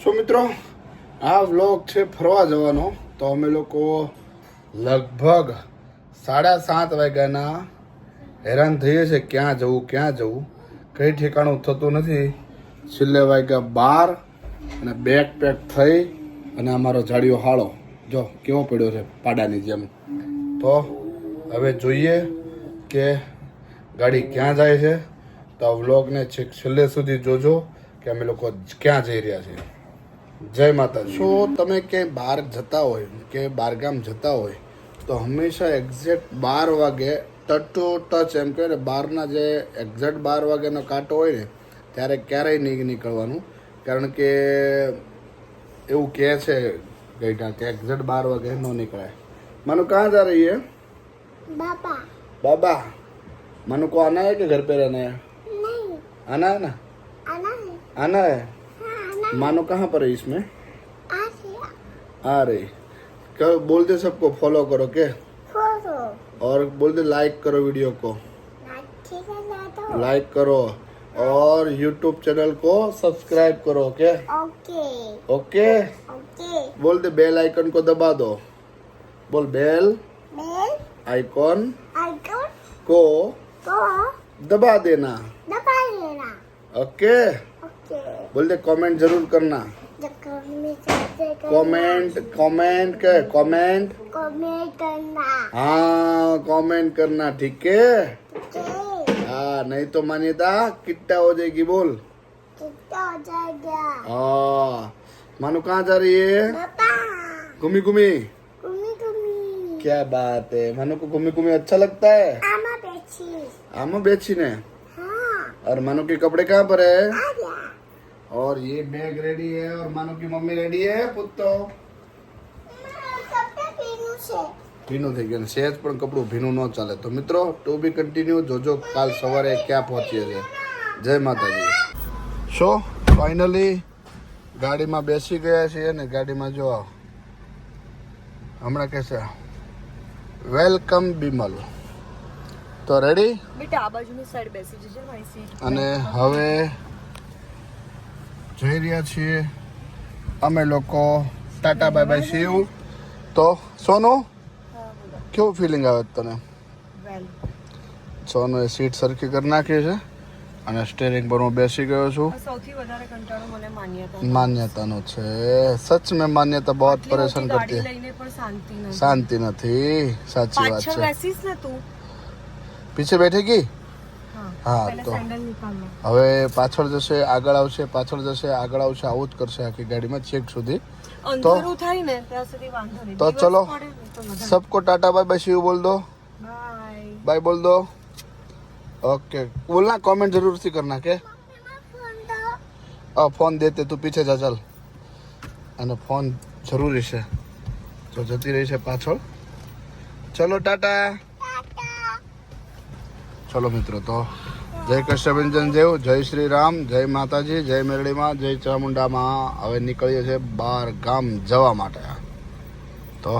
સો મિત્રો, આ વ્લોગ છે ફરવા જવાનો. તો અમે લોકો લગભગ 7:30 વાગ્યાના હેરાન થઈએ છીએ. ક્યાં જવું કંઈ ઠેકાણું થતું નથી. છેલ્લે વાગ્યા 12 અને બેગ પેક થઈ અને અમારો જાડિયો હાળો જો કેવો પડ્યો છે પાડાની જેમ. તો હવે જોઈએ કે ગાડી ક્યાં જાય છે. તો આ વ્લોગને છેલ્લે સુધી જોજો કે અમે લોકો ક્યાં જઈ રહ્યા છીએ. જય માતા. શું તમે ક્યાંય બહાર જતા હોય કે બહારગામ જતા હોય તો હંમેશા એક્ઝેક્ટ 12 વાગે ટચ એમ કહે ને, બારના જે એક્ઝેક્ટ 12 વાગ્યાનો કાંટો હોય ને ત્યારે ક્યારેય નહીં નીકળવાનું. કારણ કે એવું કહે છે ગઈઢા કે એક્ઝેક્ટ 12 વાગે ન નીકળાય. માનું कहाँ जा रही है? बाबा मानो को आना है कि घर पे रहना है? नहीं आना है ना, आना है। मानो कहाँ पर है इसमें? आ रही। क्या बोल दे सबको फॉलो करो के और बोल दे लाइक करो वीडियो को, लाइक करो और YouTube चैनल को सब्सक्राइब करो के ओके। बोल दे बेल आइकन को दबा दो. बोल बेल आइकॉन को दबा देना. ओके. बोल दे कमेंट जरूर करना. कमेंट करना. हाँ कमेंट करना, ठीक है. हाँ नहीं तो मान्यता कितना हो जाएगी. बोल हाँ. मानो कहाँ जा रही है? घूमी क्या बात है. मानो को घूमी अच्छा लगता है. आमा बेची ने. और मानो के कपड़े कहाँ पर है? और ये बैग रेडी है और मानो की मम्मी रेडी है. पुत्तो ભીનું થઈ ગયું. સહેજ પણ કપડું ભીનું ન ચાલે. તો મિત્રો ટુ બી કન્ટિન્યુ જોજો કાલ સવારે ક્યાં પહોંચીએ છીએ. જય માતાજી. સો ફાઇનલી ગાડીમાં બેસી ગયા છીએ ને ગાડીમાં જો હમણાં કહે છે વેલકમ બિમલ. તો રેડી બેટા આ બાજુની સાઈડ બેસી જજો મારી સીટ. અને હવે જઈ રહ્યા છીએ અમે લોકો ટાટા બાય બાય શિવ. તો સોનું કેવું ફિલિંગ આવે તને? વેલ સોનું એ સીટ સરખી કરી નાખી છે અને સ્ટેરિંગ પર હું બેસી ગયો છું. સૌથી વધારે કંટાળો મને માન્યતાનો છે. સચ में मान्यता बहुत परेशान करती है. લઈને પણ શાંતિ નથી. સાચી વાત પાછળ છે. બેસીસ ને તું પીછે બેઠેગી. હા પહેલા તો સેન્ડલ નિકાલ લે. હવે પાછળ જશે આગળ આવશે, પાછળ જશે આગળ આવશે, આવું જ કરશે આખી ગાડીમાં છેક સુધી. અંધારું થાય ને ત્યાં સુધી વાંધો નહીં. તો દિવસ ચલો પડે ને તો વધારે. सबको टाटा बाय बाय शिव बोल दो. બાય. बाय बोल दो. ओके बोलना, कमेंट जरूर से करना के. फोन देते તું પીછે જા ચાલ. અને ફોન જરૂરી છે. જો જતી રહી છે પાછળ. ચલો ટાટા. ચલો મિત્રો, તો જય કૃષ્ણભંજન દેવ, જય શ્રી રામ, જય માતાજી, જય મેરડીમાં, જય ચામુંડામાં. હવે નીકળીએ છીએ બહાર ગામ જવા માટે. તો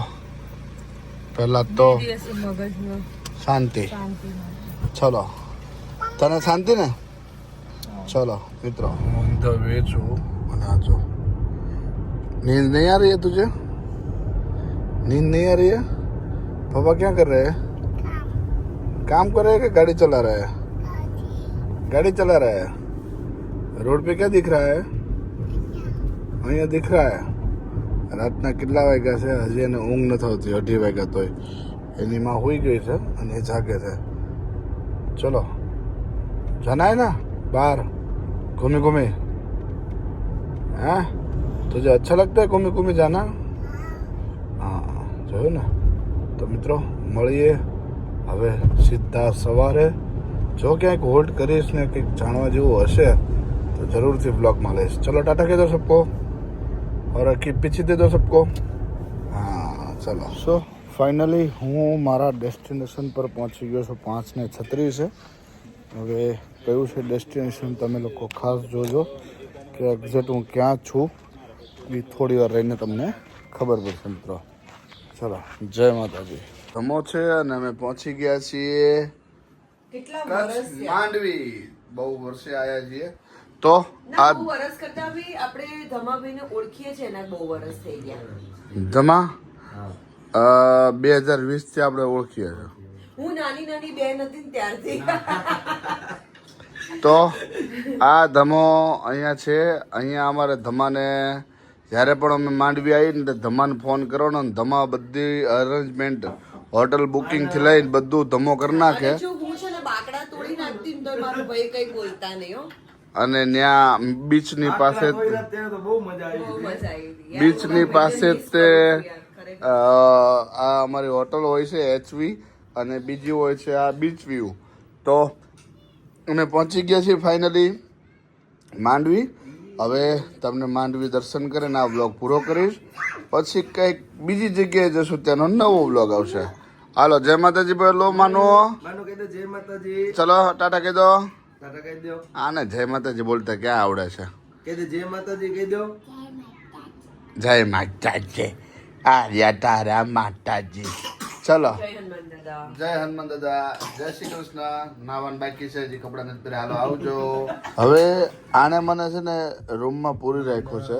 પહેલા તો દિવસે મગજમાં શાંતિ. શાંતિ મળે. ચલો તને શાંતિ ને. चलो मित्रों द वे छू बना जो. नींद नहीं आ रही है तुझे? नींद नहीं आ रही है? पापा क्या कर रहे हैं? काम कर रहे हैं कि गाड़ी चला रहे हैं? गाड़ी चला रहे हैं. रोड पे क्या दिख रहा है? અહીંયા दिख रहा है. રાતના કેટલા વાગ્યા છે હજી એને ઊંઘ નથી આવતી. 2:30 વાગ્યા તોય એની માં હોઈ ગઈ છે અને એ જાગે છે. ચલો जाना है ना बाहर घूमे घूमे. हाँ तुझे अच्छा लगता है घूमे घूमे जाना? हाँ જોયું ને. તો મિત્રો મળીએ હવે સીધા સવારે. જો ક્યાંક હોલ્ડ કરીશ ને કંઈક જાણવા જેવું હશે તો જરૂરથી બ્લોગમાં લઈશ. ચલો ટાટા કહી દો સબકો और પીછી દે દો સબકો. હા ચલો. સો ફાઇનલી હું મારા ડેસ્ટિનેશન પર પહોંચી ગયો છું. 5:36 છે. હવે કયું છે ડેસ્ટિનેશન તમે લોકો ખાસ જોજો કે એક્ઝેક્ટ હું ક્યાં છું એ થોડી વાર રહીને તમને ખબર પડશે મિત્રો. ચલો જય માતાજી. ધમો છે અને અમે પહોંચી ગયા છીએ કચ્છ માંડવી. બહુ વર્ષે આવ્યા છીએ તો ના આ બહુ વરસ કરતા બી આપણે ધમાભાઈને ઓળખીએ છીએ ને બહુ વરસ થઈ ગયા. જમા 2020 થી આપણે ઓળખીએ છીએ. હું નાની બેન હતી ને ત્યારથી. તો આ ધમો અહીંયા છે. અહીંયા અમારે ધમાને જ્યારે પણ અમે માંડવી આવી ને ધમાને ફોન કરો ને ધમા બધી અરેન્જમેન્ટ હોટલ બુકિંગ થી લઈને બધું ધમો કરી નાખે. અને જો હું છે ને બાકડા તોડી નાખતી ને તો મારો ભાઈ કઈ બોલતા નહીં હો. અને ત્યાં બીચની પાસે બહુ મજા આવી. બીચની પાસે તે આ અમારી હોટલ હોય છે એચવી અને બીજી હોય છે આ બીચ વ્યૂ. તો અમે પહોંચી ગયા છીએ ફાઇનલી માંડવી. હવે તમને માંડવી દર્શન કરીને આ બ્લોગ પૂરો કરીશ. પછી કંઈક બીજી જગ્યાએ જશું ત્યાંનો નવો બ્લોગ આવશે. હાલો જય માતાજી બોલો માનો. જય માતાજી. ચલો ટાટા કહી દો. ટાટા કહી દો. આને જય માતાજી બોલતા ક્યાં આવડે છે? કહી દો જય માતાજી કહી દો. જય માતાજી. આર્યા તારા માતાજી. ચલો જય હનુમાન દાદા. જય હનુમાન દાદા. જય શ્રી કૃષ્ણ. નાવાનું બાકી છે હજી કપડા નથી પહેર્યા. હાલો આવજો. હવે આને મને છે ને રૂમમાં પૂરી રાખ્યો છે.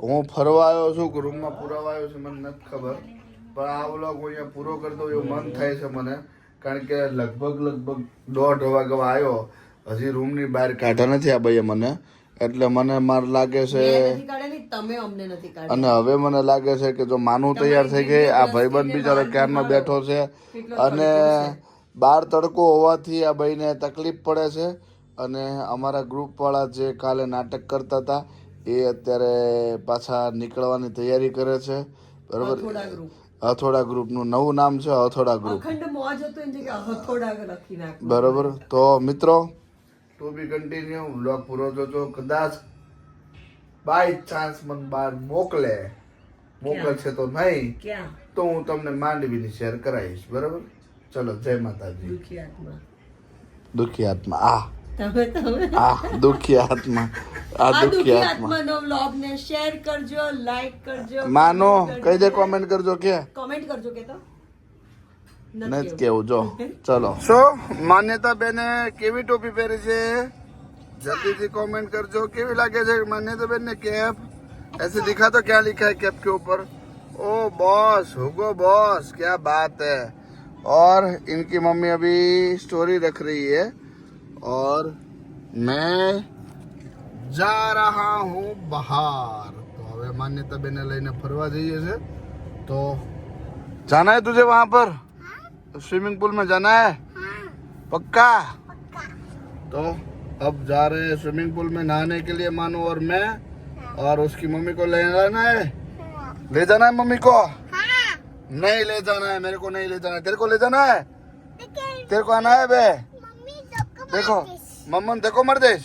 હું ફરવા આવ્યો છું કે રૂમમાં પુરાવા આવ્યો છું મને નથી ખબર, પણ આ વ્લોગ હું અહીંયા પૂરો કરી દઉં એવું મન થાય છે મને. કારણ કે લગભગ 1:30 વાગે આવ્યો, હજી રૂમની બહાર કાઢ્યા નથી આ ભાઈએ મને. એટલે મને માર લાગે છે નથી કાઢેલી, તમે અમને નથી કાઢી. અને હવે મને લાગે છે કે જો માનું તૈયાર થઈ ગઈ, આ ભાઈબંધ બિચારો ક્યારનો બેઠો છે અને બહાર તડકો હોવાથી આ ભાઈને તકલીફ પડે છે. અને અમારા ગ્રુપવાળા જે કાલે નાટક કરતા હતા એ અત્યારે પાછા નીકળવાની તૈયારી કરે છે. બરોબર, હથોડા ગ્રુપનું નવું નામ છે હથોડા ગ્રુપ. અખંડ મોજ હતો એની જગ્યાએ હથોડા લખી નાખ. બરોબર, તો મિત્રો ટુ બી કન્ટિન્યુ વ્લોગ પૂરો જોજો. કદાચ બાય ચાન્સ મને બહાર મોકલશે તો નહીં ક્યાં તો હું તમને માંડવીની શેર કરાવીશ. બરાબર, ચલો જય માતાજી. દુખી આત્મા. દુખી આત્મા આ તમે દુખી આત્મા આ દુખી આત્મા આત્માનો વ્લોગ ને શેર કરજો, લાઈક કરજો, માનો કહી દે, કોમેન્ટ કરજો કે કોમેન્ટ કરજો કે તો નથી કેવું. જો ચલો શું માન્યતા બેને કેવી ટોપી પહેરી છે જલ્દીથી કોમેન્ટ કરજો. કેવી લાગે છે मान्यता बेन ने कैप? ऐसे दिखा तो क्या लिखा है कैप के ऊपर? ओ बॉस, हुगो बॉस, क्या बात है. और इनकी मम्मी अभी स्टोरी रख रही है और मैं जा रहा हूँ बाहर. तो હવે માન્યતા બેને લઈને ફરવા જઈએ છે. તો जाना है तुझे वहां पर स्विमिंग पूल में जाना है? पक्का? तो अब जा रहे हैं स्विमिंग पूल में नहाने के लिए मानो और मैं, और उसकी मम्मी को ले जाना है. ले जाना है मम्मी को? नहीं ले जाना है, मेरे को नहीं ले जाना है. तेरे को ले जाना है? तेरे को आना है बे? देखो मम्मन देखो मर देश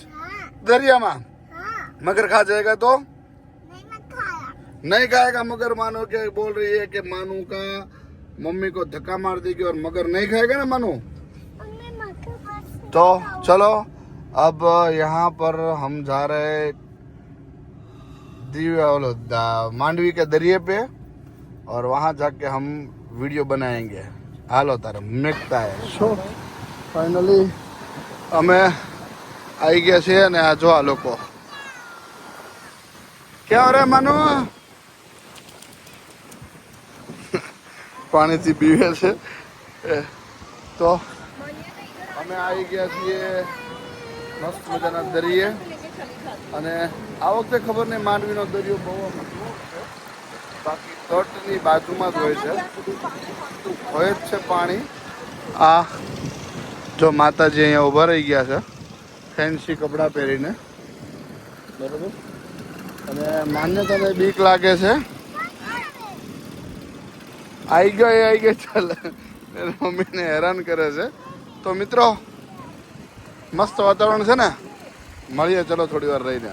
दरिया में मगर खा जाएगा तो नहीं खाएगा मगर. मानो के बोल रही है कि मानू का मम्मी को धक्का मार देगी और मगर नहीं खाएगा ना मानू. तो चलो अब यहाँ पर हम जा रहे मांडवी के दरिए पे और वहाँ जाके हम वीडियो बनाएंगे. हालो तारे मेकता है. सो फाइनली અમે આવી ગયા છે અને આ જો આ લોકો ક્યાં રે માનો પાણીથી પીવે છે. તો અમે આવી ગયા છીએ મસ્ત મજાના દરિયે. અને આ વખતે ખબર નહીં માંડવીનો દરિયો બહુ મોટો છે, બાકી તટની બાજુમાં જ હોય જ છે પાણી. આ જો માતાજી અહીંયા ઊભા રહી ગયા છે ફેન્સી કપડાં પહેરીને. બરાબર, અને માન્યતાને બીક લાગે છે. આવી ગયો ચાલ મમ્મીને હેરાન કરે છે. તો મિત્રો મસ્ત વાતાવરણ છે ને, મળીએ ચલો થોડી વાર રહીને.